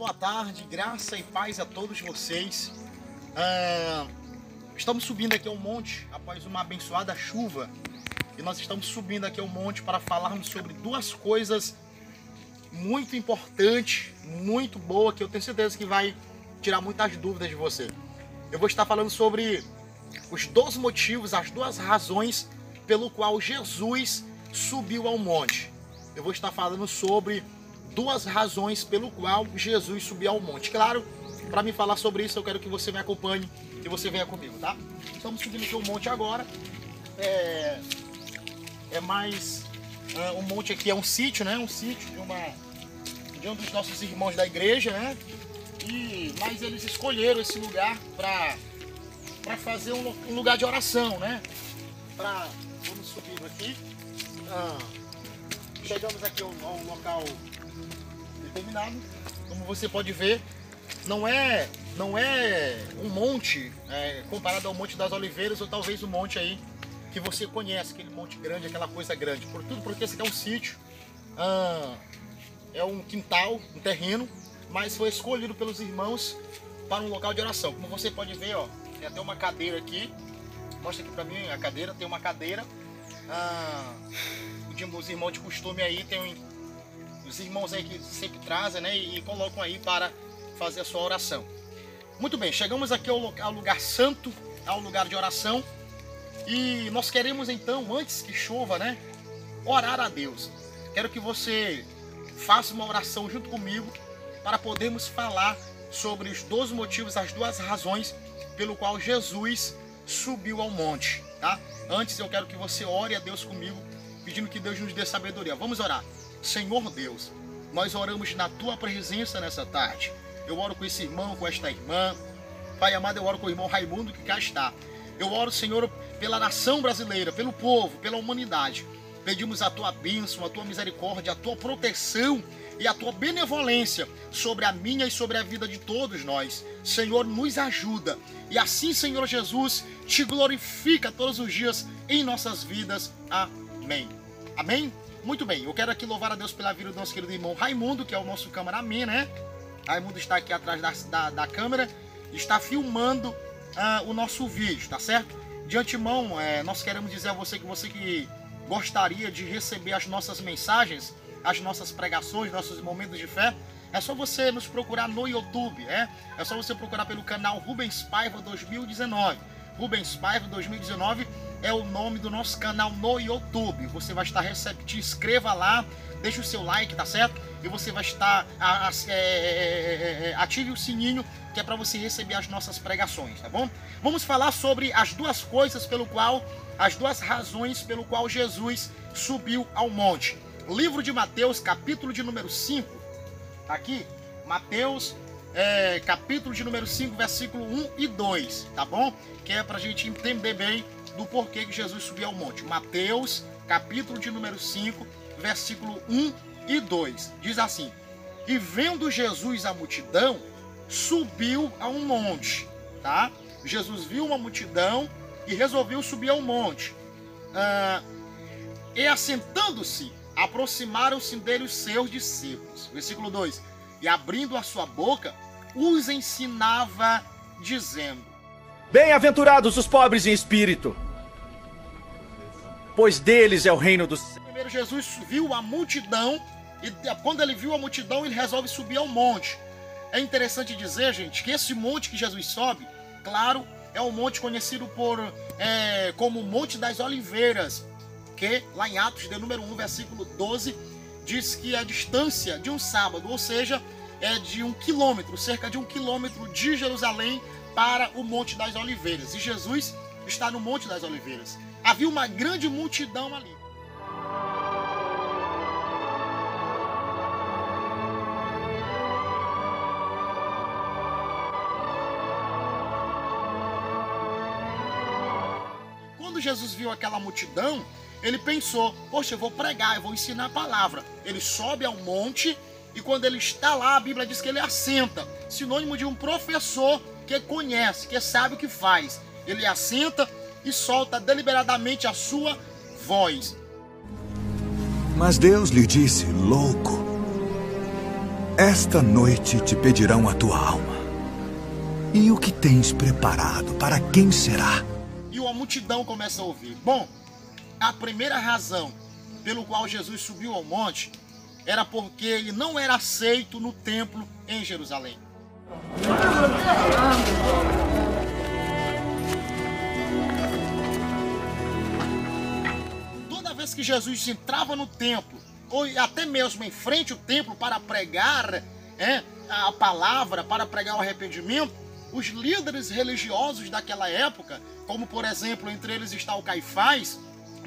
boa tarde, graça e paz a todos vocês. Estamos subindo aqui ao monte após uma abençoada chuva. E nós estamos subindo aqui ao monte para falarmos sobre duas coisas muito importantes, muito boas, que eu tenho certeza que vai tirar muitas dúvidas de você. Eu vou estar falando sobre os dois motivos, as duas razões pelo qual Jesus subiu ao monte. Eu vou estar falando sobre duas razões pelo qual Jesus subiu ao monte. Claro, para me falar sobre isso, eu quero que você me acompanhe e você venha comigo, tá? Estamos subindo aqui o monte agora. O monte aqui é um sítio, né? Um sítio de um dos nossos irmãos da igreja, né? Mas eles escolheram esse lugar para fazer um lugar de oração, né? Vamos subindo aqui. Chegamos aqui a um local determinado. Como você pode ver, não é um monte comparado ao Monte das Oliveiras, ou talvez o monte aí que você conhece, aquele monte grande, aquela coisa grande. Porque esse aqui é um sítio, é um quintal, um terreno, mas foi escolhido pelos irmãos para um local de oração. Como você pode ver, ó, tem até uma cadeira aqui. Mostra aqui para mim a cadeira, tem uma cadeira. Os irmãos de costume aí, tem os irmãos aí que sempre trazem, né, e colocam aí para fazer a sua oração. Muito bem, chegamos aqui ao lugar santo, ao lugar de oração. E nós queremos então, antes que chova, né, orar a Deus. Quero que você faça uma oração junto comigo para podermos falar sobre os dois motivos, as duas razões pelo qual Jesus subiu ao monte, tá? Antes eu quero que você ore a Deus comigo, pedindo que Deus nos dê sabedoria. Vamos orar. Senhor Deus, nós oramos na Tua presença nessa tarde. Eu oro com esse irmão, com esta irmã. Pai amado, eu oro com o irmão Raimundo que cá está. Eu oro, Senhor, pela nação brasileira, pelo povo, pela humanidade. Pedimos a Tua bênção, a Tua misericórdia, a Tua proteção e a Tua benevolência sobre a minha e sobre a vida de todos nós. Senhor, nos ajuda. E assim, Senhor Jesus, Te glorifica todos os dias em nossas vidas. Amém. Amém? Muito bem, eu quero aqui louvar a Deus pela vida do nosso querido irmão Raimundo, que é o nosso cameraman, né? Raimundo está aqui atrás da câmera, está filmando o nosso vídeo, tá certo? De antemão, nós queremos dizer a você que gostaria de receber as nossas mensagens, as nossas pregações, nossos momentos de fé. É só você nos procurar no YouTube, é só você procurar pelo canal Rubens Paiva 2019. Rubens Paiva 2019 é o nome do nosso canal no YouTube. Você vai estar receptivo, inscreva lá, deixa o seu like, tá certo? E você vai estar, ative o sininho, que é para você receber as nossas pregações, tá bom? Vamos falar sobre as duas razões pelo qual Jesus subiu ao monte. Livro de Mateus, capítulo de número 5, tá aqui, Mateus, capítulo de número 5, versículo 1 e 2, tá bom? Que é para a gente entender bem do porquê que Jesus subiu ao monte. Mateus, capítulo de número 5, versículo 1 e 2. Diz assim: E vendo Jesus a multidão, subiu a um monte, tá? Jesus viu uma multidão e resolveu subir ao monte. E assentando-se, aproximaram-se dele os seus discípulos. Versículo 2. E abrindo a sua boca, os ensinava, dizendo: Bem-aventurados os pobres em espírito, pois deles é o reino dos céus. Primeiro, Jesus viu a multidão, e quando ele viu a multidão, ele resolve subir ao monte. É interessante dizer, gente, que esse monte que Jesus sobe, claro, é um monte conhecido como o Monte das Oliveiras, que lá em Atos, de número 1, versículo 12, diz que a distância de um sábado, ou seja, é de 1 quilômetro, cerca de 1 quilômetro de Jerusalém para o Monte das Oliveiras. E Jesus está no Monte das Oliveiras. Havia uma grande multidão ali. Quando Jesus viu aquela multidão, ele pensou: poxa, eu vou pregar, eu vou ensinar a palavra. Ele sobe ao monte e quando ele está lá, a Bíblia diz que ele assenta. Sinônimo de um professor que conhece, que sabe o que faz. Ele assenta e solta deliberadamente a sua voz. Mas Deus lhe disse: louco, Esta noite te pedirão a tua alma. E o que tens preparado? Para quem será? E a multidão começa a ouvir. Bom, a primeira razão pelo qual Jesus subiu ao monte era porque ele não era aceito no templo em Jerusalém. Toda vez que Jesus entrava no templo, ou até mesmo em frente ao templo para pregar a palavra, para pregar o arrependimento, os líderes religiosos daquela época, como por exemplo, entre eles está o Caifás,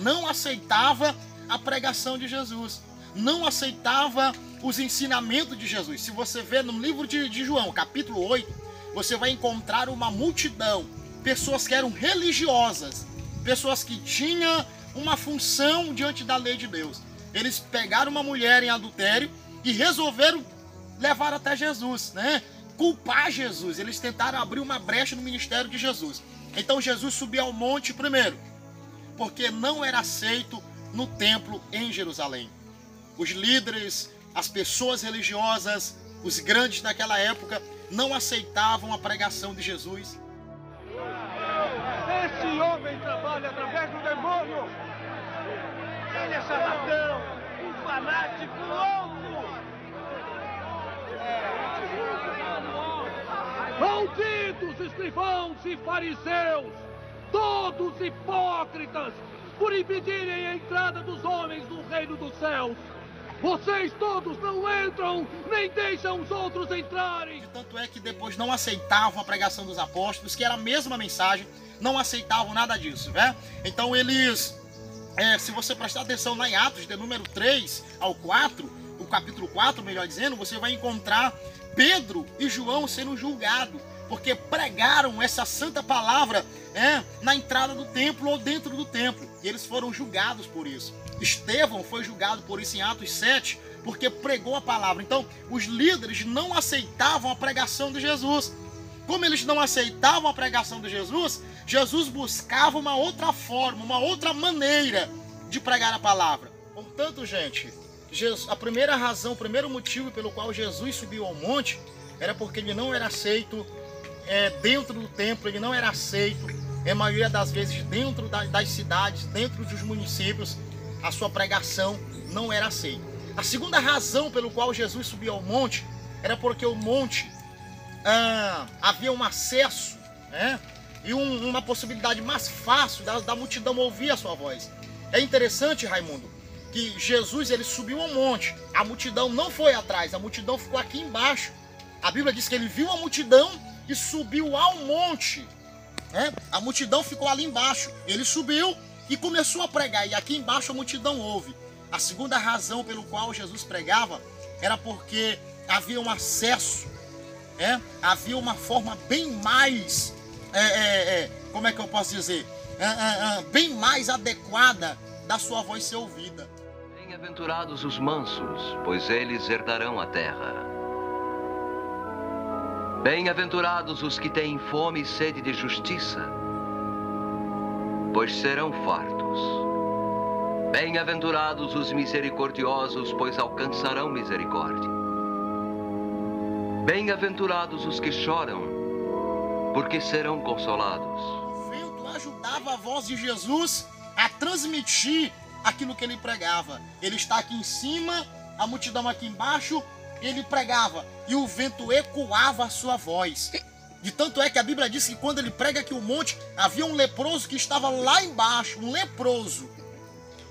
não aceitava a pregação de Jesus, não aceitava os ensinamentos de Jesus. Se você vê no livro de João, capítulo 8, você vai encontrar uma multidão, pessoas que eram religiosas, pessoas que tinham uma função diante da lei de Deus. Eles pegaram uma mulher em adultério e resolveram levar até Jesus, né? Culpar Jesus. Eles tentaram abrir uma brecha no ministério de Jesus. Então Jesus subiu ao monte primeiro, porque não era aceito no templo em Jerusalém. Os líderes, as pessoas religiosas, os grandes daquela época não aceitavam a pregação de Jesus. Esse homem trabalha através do demônio. Ele é charlatão, um fanático louco. Malditos escrivãos e fariseus, todos hipócritas, por impedirem a entrada dos homens no reino dos céus. Vocês todos não entram, nem deixam os outros entrarem. Tanto é que depois não aceitavam a pregação dos apóstolos, que era a mesma mensagem, não aceitavam nada disso, né? Então eles, se você prestar atenção lá em Atos, de número 3 ao 4, o capítulo 4, melhor dizendo, você vai encontrar Pedro e João sendo julgados, porque pregaram essa santa palavra na entrada do templo ou dentro do templo, e eles foram julgados por isso. Estevão foi julgado por isso em Atos 7, porque pregou a palavra. Então, os líderes não aceitavam a pregação de Jesus. Como eles não aceitavam a pregação de Jesus, Jesus buscava uma outra forma, uma outra maneira de pregar a palavra. Portanto, gente, a primeira razão, o primeiro motivo pelo qual Jesus subiu ao monte era porque ele não era aceito dentro do templo, ele não era aceito, a maioria das vezes, dentro das cidades, dentro dos municípios, a sua pregação não era aceita. A segunda razão pelo qual Jesus subiu ao monte era porque o monte havia um acesso e uma possibilidade mais fácil da multidão ouvir a sua voz. É interessante, Raimundo, que Jesus ele subiu ao monte, a multidão não foi atrás, a multidão ficou aqui embaixo. A Bíblia diz que ele viu a multidão e subiu ao monte. A multidão ficou ali embaixo, ele subiu e começou a pregar, e aqui embaixo a multidão ouve. A segunda razão pelo qual Jesus pregava era porque havia um acesso, havia uma forma bem mais, como é que eu posso dizer, bem mais adequada da sua voz ser ouvida. Bem-aventurados os mansos, pois eles herdarão a terra. Bem-aventurados os que têm fome e sede de justiça, pois serão fartos. Bem-aventurados os misericordiosos, pois alcançarão misericórdia. Bem-aventurados os que choram, porque serão consolados. O vento ajudava a voz de Jesus a transmitir aquilo que ele pregava. Ele está aqui em cima, a multidão aqui embaixo, ele pregava e o vento ecoava a sua voz. De tanto é que a Bíblia diz que quando ele prega aqui o monte, havia um leproso que estava lá embaixo, um leproso.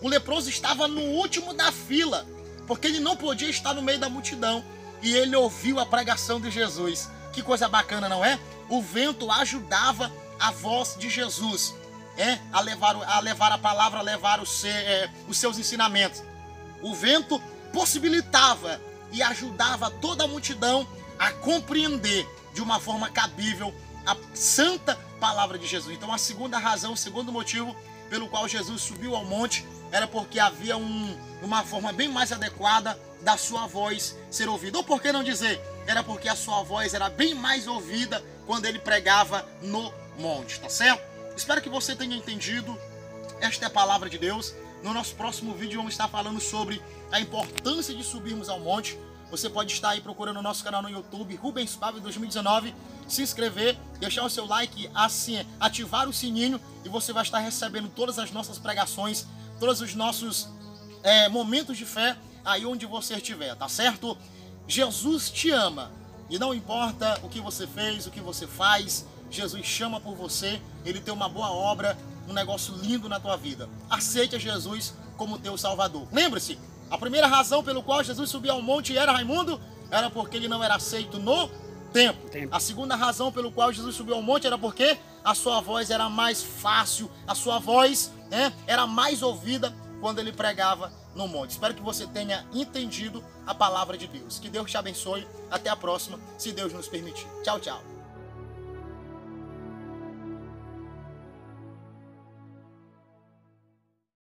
O leproso estava no último da fila, porque ele não podia estar no meio da multidão. E ele ouviu a pregação de Jesus. Que coisa bacana, não é? O vento ajudava a voz de Jesus, a levar a palavra, a levar os seus ensinamentos. O vento possibilitava e ajudava toda a multidão a compreender de uma forma cabível a santa palavra de Jesus. Então a segunda razão, o segundo motivo pelo qual Jesus subiu ao monte era porque havia uma forma bem mais adequada da sua voz ser ouvida. Ou por que não dizer, era porque a sua voz era bem mais ouvida quando ele pregava no monte, tá certo? Espero que você tenha entendido. Esta é a palavra de Deus. No nosso próximo vídeo vamos estar falando sobre a importância de subirmos ao monte, Você pode estar aí procurando o nosso canal no YouTube, Rubens Paiva 2019, se inscrever, deixar o seu like, assim, ativar o sininho e você vai estar recebendo todas as nossas pregações, todos os nossos momentos de fé aí onde você estiver, tá certo? Jesus te ama e não importa o que você fez, o que você faz, Jesus chama por você, Ele tem uma boa obra, um negócio lindo na tua vida. Aceite Jesus como teu Salvador. Lembre-se, a primeira razão pelo qual Jesus subiu ao monte e era Raimundo, era porque ele não era aceito no templo. A segunda razão pelo qual Jesus subiu ao monte era porque a sua voz era mais fácil, a sua voz era mais ouvida quando ele pregava no monte. Espero que você tenha entendido a palavra de Deus. Que Deus te abençoe. Até a próxima, se Deus nos permitir. Tchau, tchau.